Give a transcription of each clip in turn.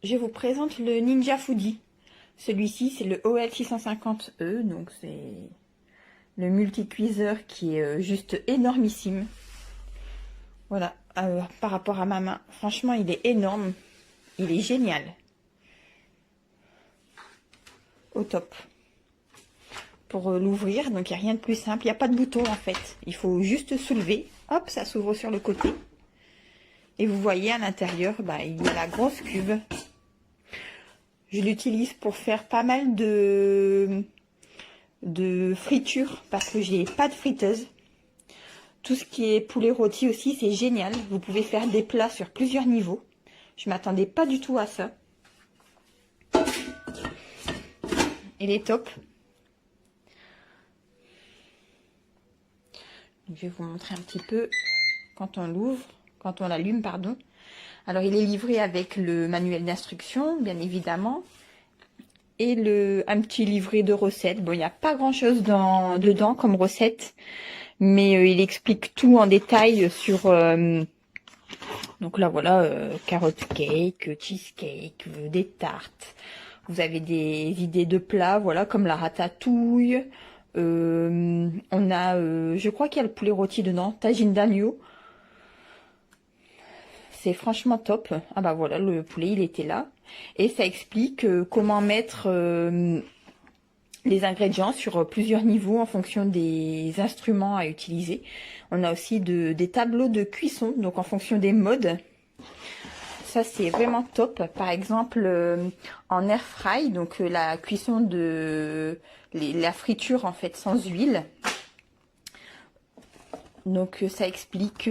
je vous présente le Ninja Foodi. Celui-ci, c'est le OL650E, donc c'est le multi-cuiseur qui est juste énormissime. Voilà, par rapport à ma main, franchement, il est énorme. Il est génial. Au top. Pour l'ouvrir, donc il n'y a rien de plus simple. Il n'y a pas de bouton en fait. Il faut juste soulever. Hop, ça s'ouvre sur le côté. Et vous voyez à l'intérieur, il y a la grosse cuve. Je l'utilise pour faire pas mal de friture parce que j'ai pas de friteuse. Tout ce qui est poulet rôti aussi, c'est génial. Vous pouvez faire des plats sur plusieurs niveaux. Je m'attendais pas du tout à ça. Il est top. Je vais vous montrer un petit peu quand on l'ouvre, quand on l'allume, pardon. Alors, il est livré avec le manuel d'instruction, bien évidemment, et un petit livret de recettes. Bon, il n'y a pas grand-chose dedans comme recette, mais il explique tout en détail sur... donc là, voilà, carotte cake, cheesecake, des tartes. Vous avez des idées de plats, voilà, comme la ratatouille. On a, je crois qu'il y a le poulet rôti dedans, tagine d'agneau. C'est franchement top. Ah bah voilà, le poulet, il était là. Et ça explique comment mettre les ingrédients sur plusieurs niveaux en fonction des instruments à utiliser. On a aussi des tableaux de cuisson, donc en fonction des modes. Ça, c'est vraiment top. Par exemple, en air fry, donc la cuisson de la friture en fait sans huile. Donc ça explique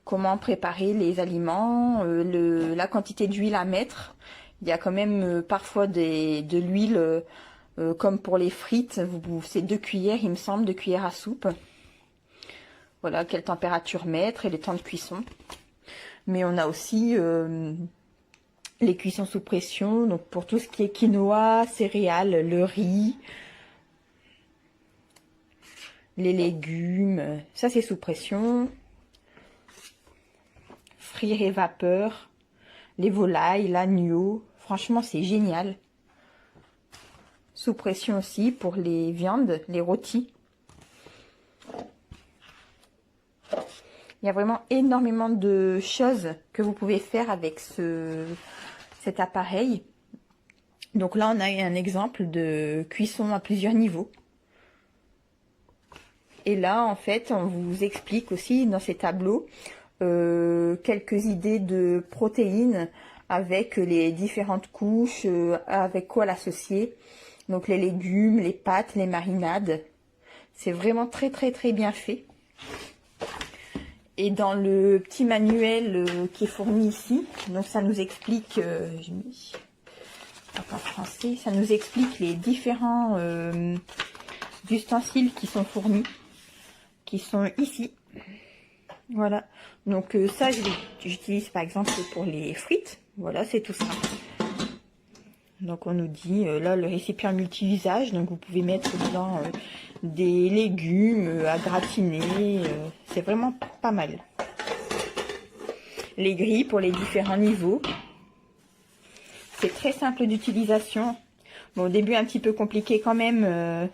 comment préparer les aliments, la quantité d'huile à mettre. Il y a quand même parfois de l'huile, comme pour les frites, c'est 2 cuillères, il me semble, 2 cuillères à soupe. Voilà, quelle température mettre et les temps de cuisson. Mais on a aussi les cuissons sous pression, donc pour tout ce qui est quinoa, céréales, le riz, les légumes, ça c'est sous pression. Frire et vapeur, les volailles, l'agneau, franchement c'est génial. Sous pression aussi pour les viandes, les rôtis. Il y a vraiment énormément de choses que vous pouvez faire avec cet appareil. Donc là, on a un exemple de cuisson à plusieurs niveaux. Et là, en fait, on vous explique aussi dans ces tableaux quelques idées de protéines avec les différentes couches, avec quoi l'associer. Donc les légumes, les pâtes, les marinades. C'est vraiment très très très bien fait. Et dans le petit manuel qui est fourni ici, donc ça nous explique, j'ai mis en français, ça nous explique les différents ustensiles qui sont fournis, qui sont ici. Voilà, donc ça j'utilise par exemple pour les frites, voilà, c'est tout simple. Donc on nous dit, là le récipient multi-usage, donc vous pouvez mettre dedans des légumes à gratiner, c'est vraiment pas mal. Les grilles pour les différents niveaux. C'est très simple d'utilisation. Bon, au début un petit peu compliqué quand même,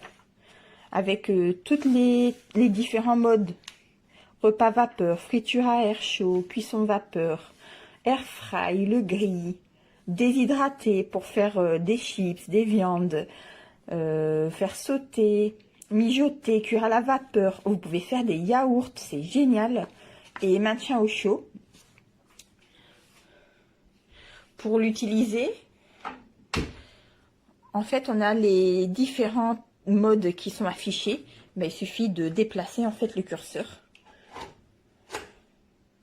avec toutes les différents modes. Repas vapeur, friture à air chaud, cuisson vapeur, air fry, le grill, déshydraté pour faire des chips, des viandes, faire sauter, mijoter, cuire à la vapeur. Vous pouvez faire des yaourts, c'est génial. Et maintien au chaud. Pour l'utiliser, en fait, on a les différents modes qui sont affichés. Il suffit de déplacer en fait le curseur.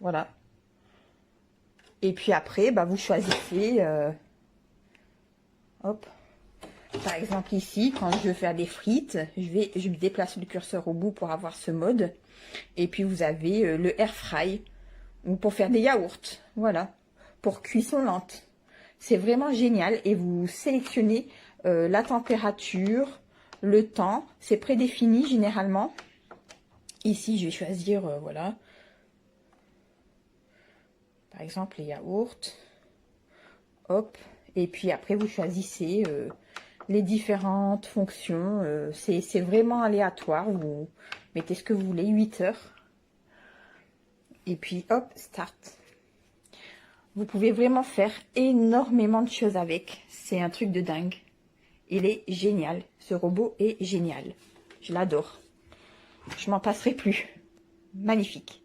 Voilà. Et puis après, vous choisissez. Hop. Par exemple ici, quand je veux faire des frites, je déplace le curseur au bout pour avoir ce mode. Et puis vous avez le air fry, ou pour faire des yaourts. Voilà. Pour cuisson lente. C'est vraiment génial. Et vous sélectionnez la température, le temps. C'est prédéfini généralement. Ici, je vais choisir, voilà. Par exemple, les yaourts. hop. Et puis après, vous choisissez les différentes fonctions. C'est vraiment aléatoire. Vous mettez ce que vous voulez, 8 heures. Et puis hop, start. Vous pouvez vraiment faire énormément de choses avec. C'est un truc de dingue. Il est génial. Ce robot est génial. Je l'adore. Je m'en passerai plus. Magnifique.